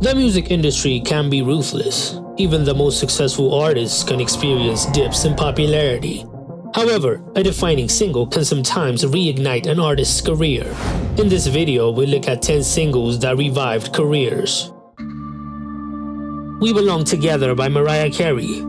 The music industry can be ruthless. Even the most successful artists can experience dips in popularity. However, a defining single can sometimes reignite an artist's career. In this video, we look at 10 singles that revived careers. We Belong Together by Mariah Carey.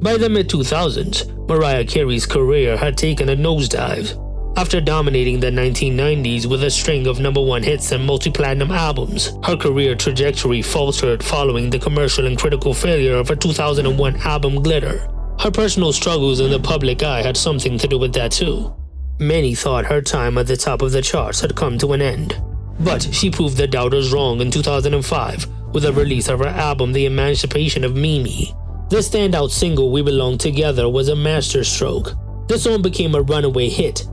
By the mid-2000s, Mariah Carey's career had taken a nosedive. After dominating the 1990s with a string of #1 hits and multi-platinum albums, her career trajectory faltered following the commercial and critical failure of her 2001 album Glitter. Her personal struggles in the public eye had something to do with that too. Many thought her time at the top of the charts had come to an end. But she proved the doubters wrong in 2005 with the release of her album The Emancipation of Mimi. The standout single We Belong Together was a masterstroke. The song became a runaway hit,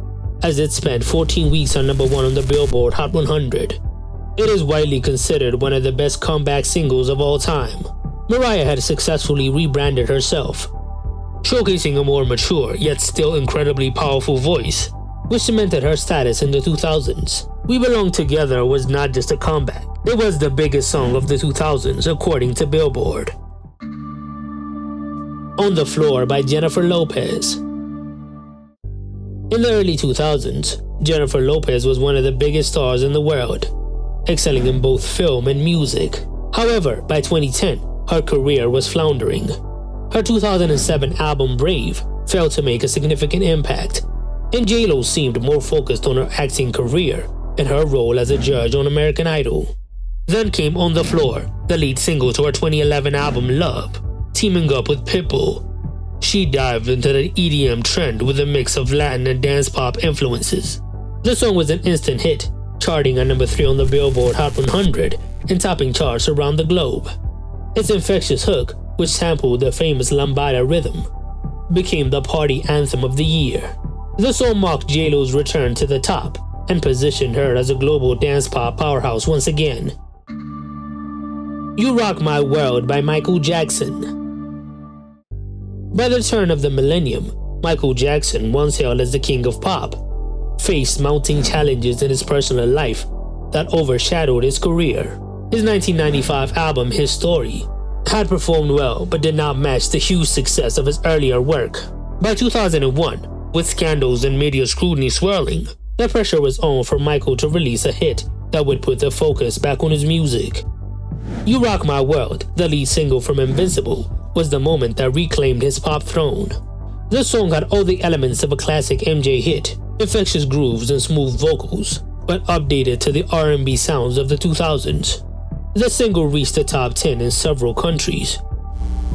as it spent 14 weeks on #1 on the Billboard Hot 100. It is widely considered one of the best comeback singles of all time. Mariah had successfully rebranded herself, showcasing a more mature yet still incredibly powerful voice, which cemented her status in the 2000s. We Belong Together was not just a comeback, it was the biggest song of the 2000s according to Billboard. On the Floor by Jennifer Lopez. In the early 2000s, Jennifer Lopez was one of the biggest stars in the world, excelling in both film and music. However, by 2010, her career was floundering. Her 2007 album Brave failed to make a significant impact, and J-Lo seemed more focused on her acting career and her role as a judge on American Idol. Then came On the Floor, the lead single to her 2011 album Love. Teaming up with Pitbull, she dived into the EDM trend with a mix of Latin and dance pop influences. The song was an instant hit, charting at #3 on the Billboard Hot 100 and topping charts around the globe. Its infectious hook, which sampled the famous lambada rhythm, became the party anthem of the year. The song marked J-Lo's return to the top and positioned her as a global dance pop powerhouse once again. You Rock My World by Michael Jackson. By the turn of the millennium, Michael Jackson, once hailed as the king of pop, faced mounting challenges in his personal life that overshadowed his career. His 1995 album His Story had performed well but did not match the huge success of his earlier work. By 2001, with scandals and media scrutiny swirling, the pressure was on for Michael to release a hit that would put the focus back on his music. You Rock My World, the lead single from Invincible, was the moment that reclaimed his pop throne. The song had all the elements of a classic MJ hit, infectious grooves and smooth vocals, but updated to the R&B sounds of the 2000s. The single reached the top 10 in several countries,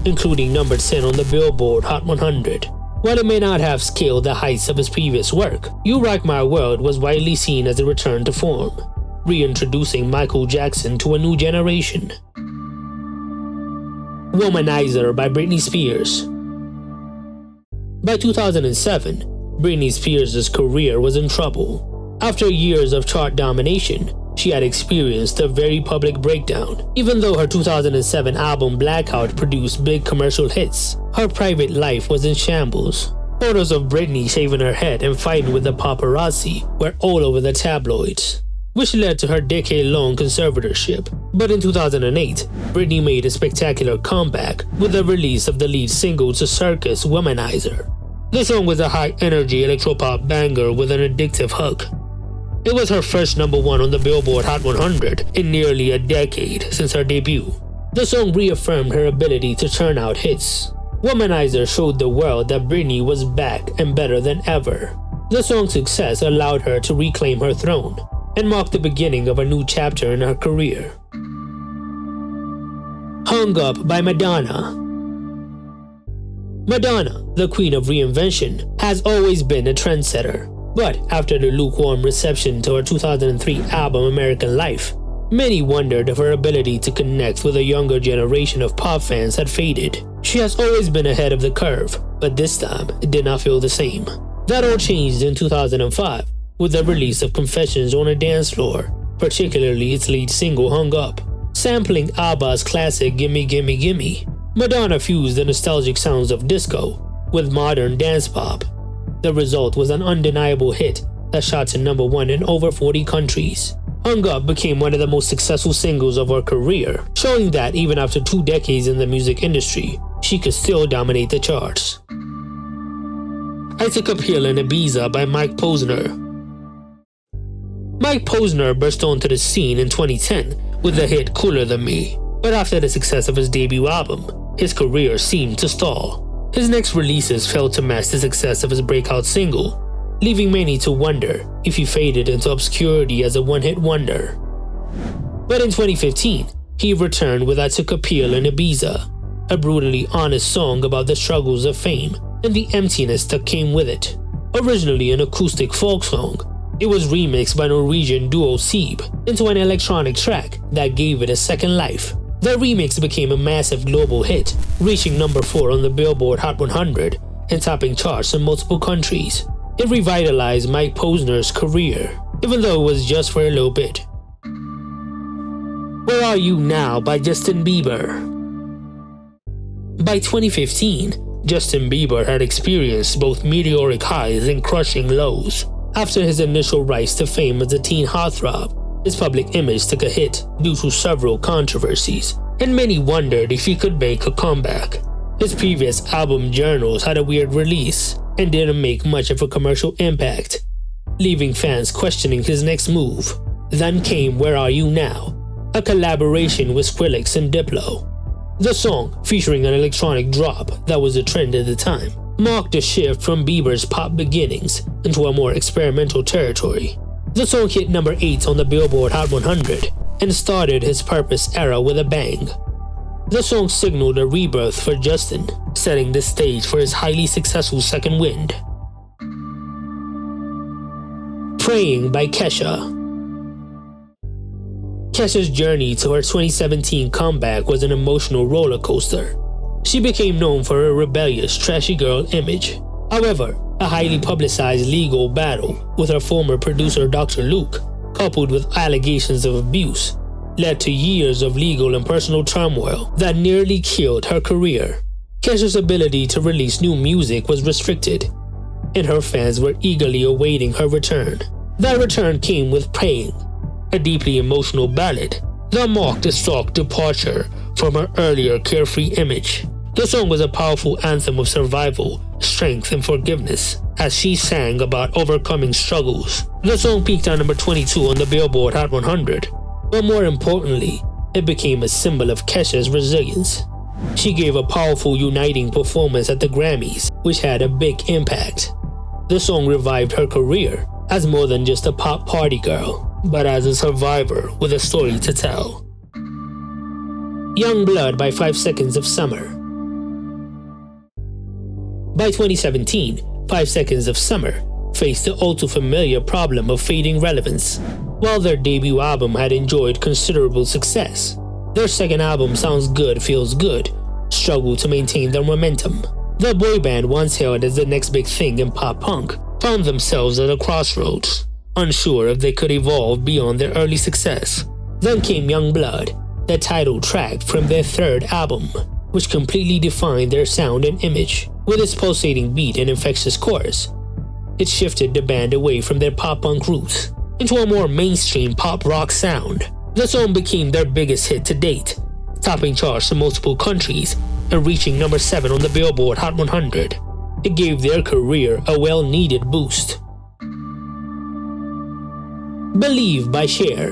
including number 10 on the Billboard Hot 100. While it may not have scaled the heights of his previous work, You Rock My World was widely seen as a return to form, reintroducing Michael Jackson to a new generation. Womanizer by Britney Spears. By 2007, Britney Spears' career was in trouble. After years of chart domination, she had experienced a very public breakdown. Even though her 2007 album Blackout produced big commercial hits, her private life was in shambles. Photos of Britney shaving her head and fighting with the paparazzi were all over the tabloids, which led to her decade-long conservatorship. But in 2008, Britney made a spectacular comeback with the release of the lead single to Circus, Womanizer. The song was a high-energy electropop banger with an addictive hook. It was her first #1 on the Billboard Hot 100 in nearly a decade since her debut. The song reaffirmed her ability to churn out hits. Womanizer showed the world that Britney was back and better than ever. The song's success allowed her to reclaim her throne and marked the beginning of a new chapter in her career. Hung Up by Madonna. Madonna, the queen of reinvention, has always been a trendsetter. But after the lukewarm reception to her 2003 album American Life, many wondered if her ability to connect with a younger generation of pop fans had faded. She has always been ahead of the curve, but this time it did not feel the same. That all changed in 2005 with the release of Confessions on a Dance Floor, particularly its lead single Hung Up. Sampling ABBA's classic Gimme Gimme Gimme, Madonna fused the nostalgic sounds of disco with modern dance pop. The result was an undeniable hit that shot to #1 in over 40 countries. Hung Up became one of the most successful singles of her career, showing that even after 2 decades in the music industry, she could still dominate the charts. I Took a Pill in Ibiza by Mike Posner. Mike Posner burst onto the scene in 2010 with the hit Cooler Than Me, but after the success of his debut album, his career seemed to stall. His next releases failed to match the success of his breakout single, leaving many to wonder if he faded into obscurity as a one-hit wonder. But in 2015, he returned with I Took a Pill in Ibiza, a brutally honest song about the struggles of fame and the emptiness that came with it. Originally an acoustic folk song, it was remixed by Norwegian duo Seeb into an electronic track that gave it a second life. The remix became a massive global hit, reaching number 4 on the Billboard Hot 100 and topping charts in multiple countries. It revitalized Mike Posner's career, even though it was just for a little bit. Where Are You Now by Justin Bieber. By 2015, Justin Bieber had experienced both meteoric highs and crushing lows. After his initial rise to fame as a teen heartthrob, his public image took a hit due to several controversies, and many wondered if he could make a comeback. His previous album Journals had a weird release and didn't make much of a commercial impact, leaving fans questioning his next move. Then came Where Are You Now, a collaboration with Skrillex and Diplo. The song, featuring an electronic drop that was a trend at the time, marked a shift from Bieber's pop beginnings into a more experimental territory. The song hit number 8 on the Billboard Hot 100 and started his Purpose era with a bang. The song signaled a rebirth for Justin, setting the stage for his highly successful second wind. Praying by Kesha. Kesha's journey to her 2017 comeback was an emotional roller coaster. She became known for her rebellious, trashy girl image. However, a highly publicized legal battle with her former producer Dr. Luke, coupled with allegations of abuse, led to years of legal and personal turmoil that nearly killed her career. Kesha's ability to release new music was restricted, and her fans were eagerly awaiting her return. That return came with Praying, a deeply emotional ballad that marked a stark departure from her earlier carefree image. The song was a powerful anthem of survival, strength, and forgiveness as she sang about overcoming struggles. The song peaked at number 22 on the Billboard Hot 100, but more importantly, it became a symbol of Kesha's resilience. She gave a powerful uniting performance at the Grammys, which had a big impact. The song revived her career as more than just a pop party girl, but as a survivor with a story to tell. Young Blood by 5 Seconds of Summer. By 2017, 5 Seconds of Summer faced the all-too-familiar problem of fading relevance. While their debut album had enjoyed considerable success, their second album, Sounds Good Feels Good, struggled to maintain their momentum. The boy band, once hailed as the next big thing in pop punk, found themselves at a crossroads, unsure if they could evolve beyond their early success. Then came Young Blood, the title track from their third album, which completely defined their sound and image. With its pulsating beat and infectious chorus, it shifted the band away from their pop-punk roots into a more mainstream pop-rock sound. The song became their biggest hit to date, topping charts in multiple countries and reaching number 7 on the Billboard Hot 100. It gave their career a well-needed boost. Believe by Cher.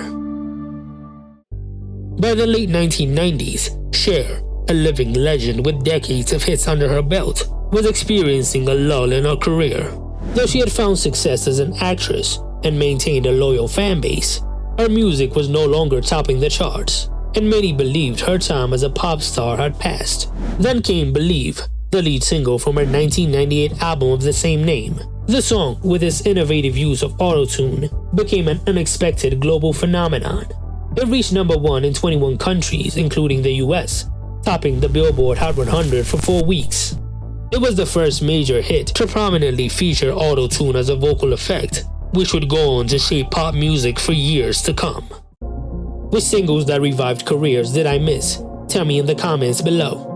By the late 1990s, Cher, a living legend with decades of hits under her belt, was experiencing a lull in her career. Though she had found success as an actress and maintained a loyal fan base, her music was no longer topping the charts, and many believed her time as a pop star had passed. Then came Believe, the lead single from her 1998 album of the same name. The song, with its innovative use of autotune, became an unexpected global phenomenon. It reached number 1 in 21 countries, including the US, topping the Billboard Hot 100 for 4 weeks. It was the first major hit to prominently feature autotune as a vocal effect, which would go on to shape pop music for years to come. Which singles that revived careers did I miss? Tell me in the comments below.